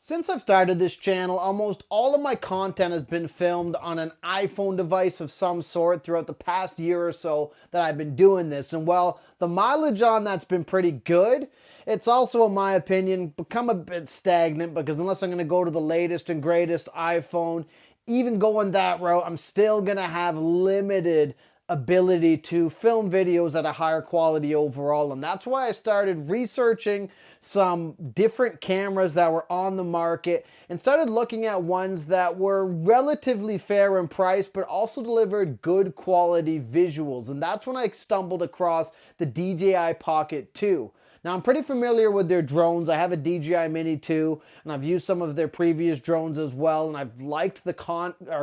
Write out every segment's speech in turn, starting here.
Since I've started this channel, almost all of my content has been filmed on an iPhone device of some sort throughout the past year or so that I've been doing this. And while the mileage on that's been pretty good, it's also, in my opinion, become a bit stagnant because unless I'm going to go to the latest and greatest iPhone, even going that route, I'm still going to have limited ability to film videos at a higher quality overall. And that's why I started researching some different cameras that were on the market and started looking at ones that were relatively fair in price but also delivered good quality visuals. And that's when I stumbled across the DJI Pocket 2. Now, I'm pretty familiar with their drones. I have a DJI Mini 2, and I've used some of their previous drones as well, and I've liked the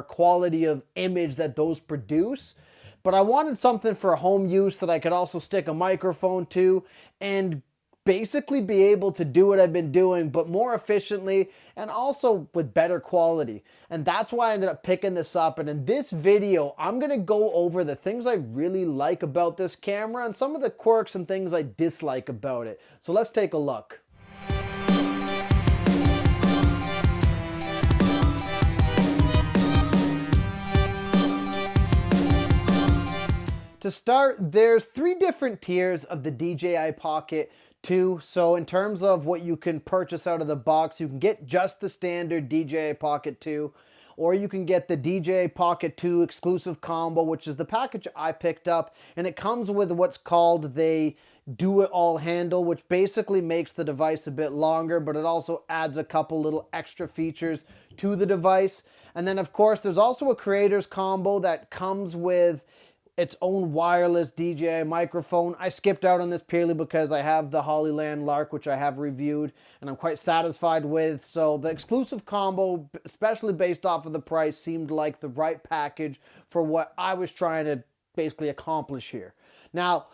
quality of image that those produce. But I wanted something for home use that I could also stick a microphone to and basically be able to do what I've been doing, but more efficiently and also with better quality. And that's why I ended up picking this up. And in this video, I'm going to go over the things I really like about this camera and some of the quirks and things I dislike about it. So let's take a look. To start, there's three different tiers of the DJI Pocket 2. So in terms of what you can purchase out of the box, you can get just the standard DJI Pocket 2, or you can get the DJI Pocket 2 exclusive combo, which is the package I picked up, and it comes with what's called the do-it-all handle, which basically makes the device a bit longer, but it also adds a couple little extra features to the device. And then of course, there's also a creator's combo that comes with its own wireless DJI microphone. I skipped out on this purely because I have the Hollyland Lark, which I have reviewed and I'm quite satisfied with. So the exclusive combo, especially based off of the price, seemed like the right package for what I was trying to basically accomplish here. Now,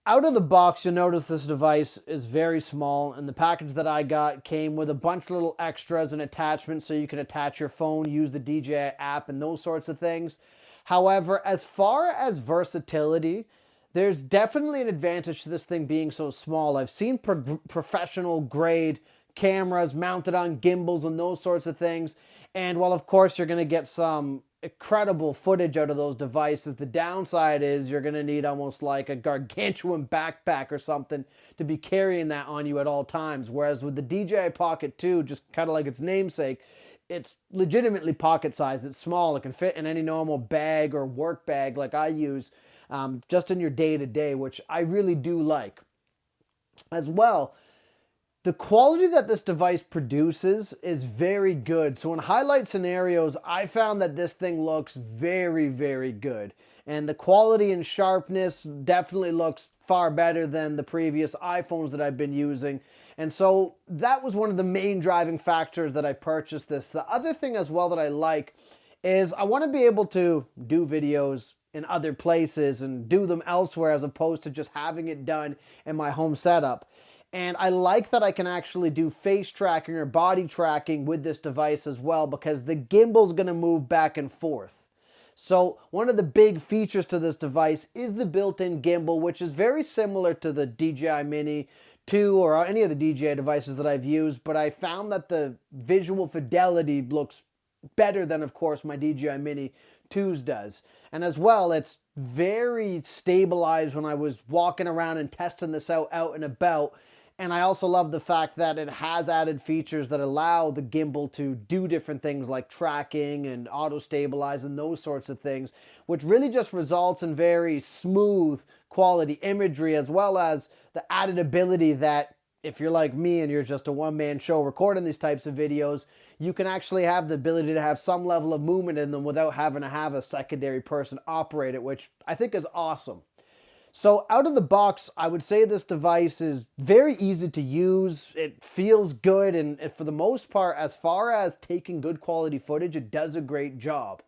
out of the box, you'll notice this device is very small, and the package that I got came with a bunch of little extras and attachments so you can attach your phone, use the DJI app, and those sorts of things. However, as far as versatility, there's definitely an advantage to this thing being so small. I've seen professional grade cameras mounted on gimbals and those sorts of things. And while of course you're going to get some incredible footage out of those devices, the downside is you're going to need almost like a gargantuan backpack or something to be carrying that on you at all times. Whereas with the DJI Pocket 2, just kind of like its namesake, it's legitimately pocket size. It's small. It can fit in any normal bag or work bag like I use, just in your day-to-day, which I really do like. As well, the quality that this device produces is very good. So in highlight scenarios, I found that this thing looks very, very good. And the quality and sharpness definitely looks far better than the previous iPhones that I've been using. And so that was one of the main driving factors that I purchased this. The other thing as well that I like is I want to be able to do videos in other places and do them elsewhere as opposed to just having it done in my home setup. And I like that I can actually do face tracking or body tracking with this device as well, because the gimbal's going to move back and forth. So one of the big features to this device is the built-in gimbal, which is very similar to the DJI Mini 2 or any of the DJI devices that I've used, but I found that the visual fidelity looks better than, of course, my DJI Mini 2's does. And as well, it's very stabilized when I was walking around and testing this out and about. And I also love the fact that it has added features that allow the gimbal to do different things like tracking and auto-stabilize and those sorts of things, which really just results in very smooth quality imagery, as well as the added ability that if you're like me and you're just a one-man show recording these types of videos, you can actually have the ability to have some level of movement in them without having to have a secondary person operate it, which I think is awesome. So out of the box, I would say this device is very easy to use. It feels good, and for the most part, as far as taking good quality footage, it does a great job.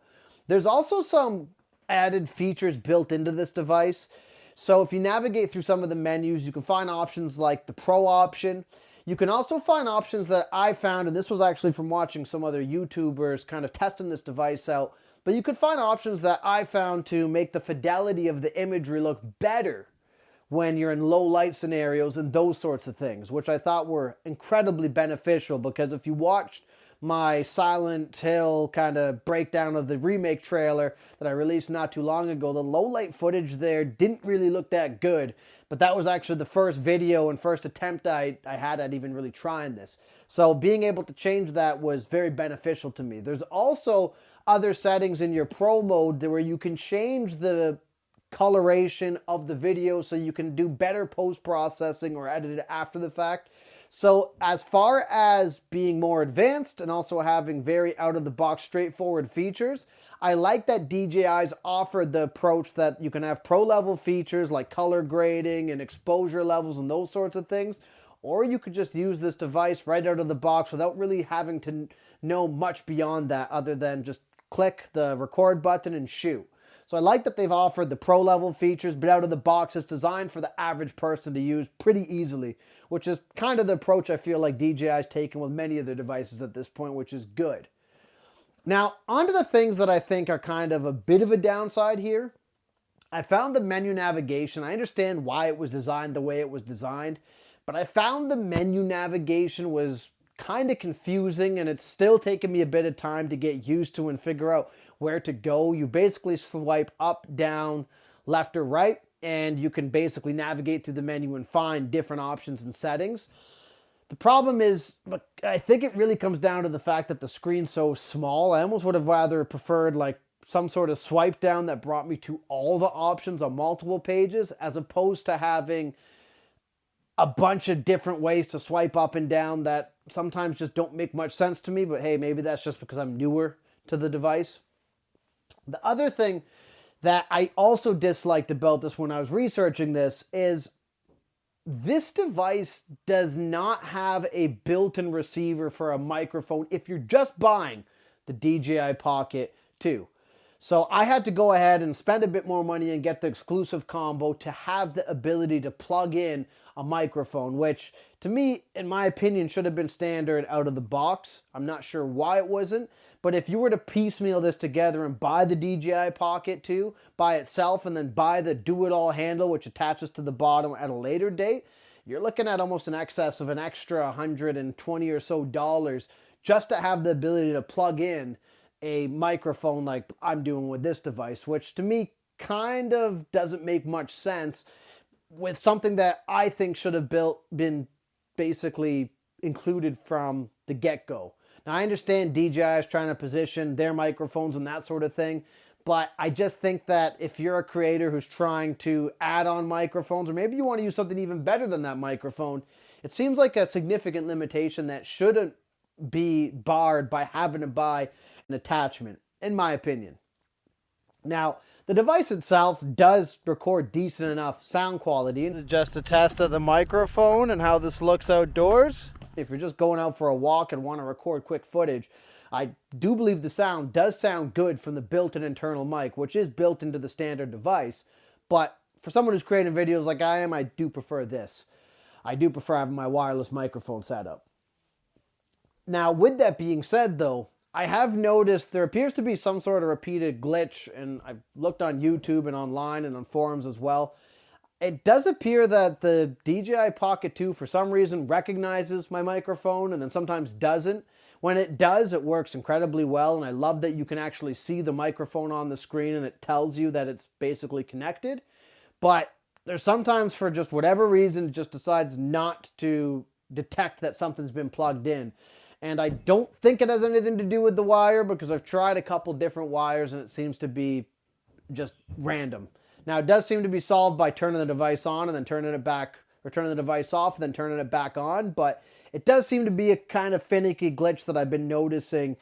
There's also some added features built into this device. So if you navigate through some of the menus, you can find options like the Pro option. You can also find options that I found, and this was actually from watching some other YouTubers kind of testing this device out, but you could find options that I found to make the fidelity of the imagery look better when you're in low light scenarios and those sorts of things, which I thought were incredibly beneficial, because if you watched my Silent Hill kind of breakdown of the remake trailer that I released not too long ago, the low light footage there didn't really look that good, but that was actually the first video and first attempt I had at even really trying this. So being able to change that was very beneficial to me. There's also other settings in your Pro mode where you can change the coloration of the video so you can do better post-processing or edit it after the fact. So as far as being more advanced and also having very out-of-the-box straightforward features, I like that DJI's offered the approach that you can have pro-level features like color grading and exposure levels and those sorts of things, or you could just use this device right out of the box without really having to know much beyond that other than just click the record button and shoot. So I like that they've offered the pro level features, but out of the box it's designed for the average person to use pretty easily, which is kind of the approach I feel like DJI's taken with many of their devices at this point, which is good. Now, onto the things that I think are kind of a bit of a downside here. I found the menu navigation. I understand why it was designed the way it was designed, but I found the menu navigation was kind of confusing, and it's still taking me a bit of time to get used to and figure out where to go. You basically swipe up, down, left or right, and you can basically navigate through the menu and find different options and settings. The problem is, I think it really comes down to the fact that the screen's so small. I almost would have rather preferred like some sort of swipe down that brought me to all the options on multiple pages, as opposed to having a bunch of different ways to swipe up and down that sometimes just don't make much sense to me. But hey, maybe that's just because I'm newer to the device. The other thing that I also disliked about this when I was researching this is this device does not have a built-in receiver for a microphone if you're just buying the DJI Pocket 2. So I had to go ahead and spend a bit more money and get the exclusive combo to have the ability to plug in a microphone, which to me, in my opinion, should have been standard out of the box. I'm not sure why it wasn't, but if you were to piecemeal this together and buy the DJI Pocket 2 by itself and then buy the do-it-all handle, which attaches to the bottom at a later date, you're looking at almost an excess of an extra $120 or so just to have the ability to plug in a microphone like I'm doing with this device, which to me kind of doesn't make much sense with something that I think should have been basically included from the get-go. Now, I understand DJI is trying to position their microphones and that sort of thing, but I just think that if you're a creator who's trying to add on microphones, or maybe you want to use something even better than that microphone, it seems like a significant limitation that shouldn't be barred by having to buy an attachment, in my opinion. Now, the device itself does record decent enough sound quality. Just a test of the microphone and how this looks outdoors. If you're just going out for a walk and want to record quick footage, I do believe the sound does sound good from the built-in internal mic, which is built into the standard device. But for someone who's creating videos like I am, I do prefer this. I do prefer having my wireless microphone set up. Now, with that being said, though, I have noticed there appears to be some sort of repeated glitch, and I've looked on YouTube and online and on forums as well. It does appear that the DJI Pocket 2 for some reason recognizes my microphone and then sometimes doesn't. When it does, it works incredibly well, and I love that you can actually see the microphone on the screen and it tells you that it's basically connected. But there's sometimes, for just whatever reason, it just decides not to detect that something's been plugged in. And I don't think it has anything to do with the wire, because I've tried a couple different wires and it seems to be just random. Now, it does seem to be solved by turning the device on and then turning it back, or turning the device off and then turning it back on, but it does seem to be a kind of finicky glitch that I've been noticing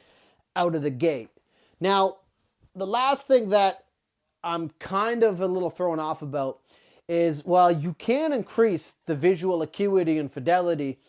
out of the gate. Now, the last thing that I'm kind of a little thrown off about is, well, you can increase the visual acuity and fidelity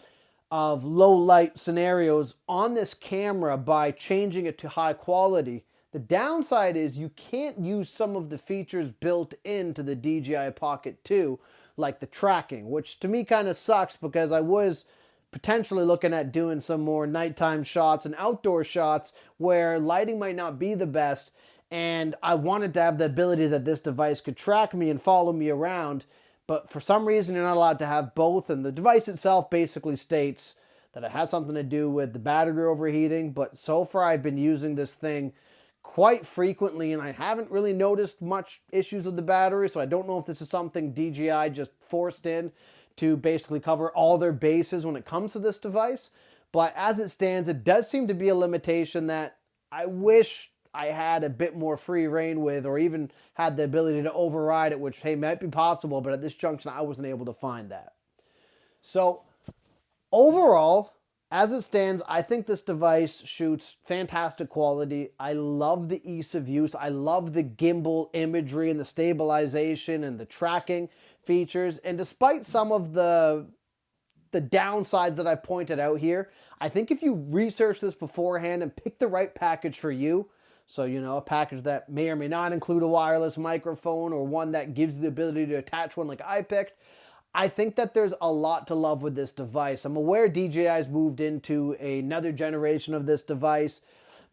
of low light scenarios on this camera by changing it to high quality. The downside is you can't use some of the features built into the DJI Pocket 2, like the tracking, which to me kind of sucks, because I was potentially looking at doing some more nighttime shots and outdoor shots where lighting might not be the best, and I wanted to have the ability that this device could track me and follow me around. but for some reason you're not allowed to have both, and the device itself basically states that it has something to do with the battery overheating. But so far I've been using this thing quite frequently and I haven't really noticed much issues with the battery, so I don't know if this is something DJI just forced in to basically cover all their bases when it comes to this device. But as it stands, it does seem to be a limitation that I wish I had a bit more free reign with, or even had the ability to override it, which, hey, might be possible, but at this junction I wasn't able to find that. So overall, as it stands, I think this device shoots fantastic quality. I love the ease of use. I love the gimbal imagery and the stabilization and the tracking features. And despite some of the downsides that I've pointed out here, I think if you research this beforehand and pick the right package for you, so, you know, a package that may or may not include a wireless microphone, or one that gives you the ability to attach one like I picked, I think that there's a lot to love with this device. I'm aware DJI's moved into another generation of this device,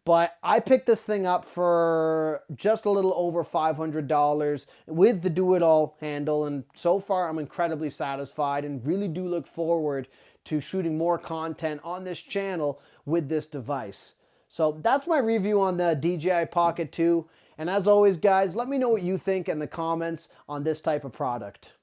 but I picked this thing up for just a little over $500 with the do-it-all handle, and so far I'm incredibly satisfied and really do look forward to shooting more content on this channel with this device. So that's my review on the DJI Pocket 2, and as always guys, let me know what you think in the comments on this type of product.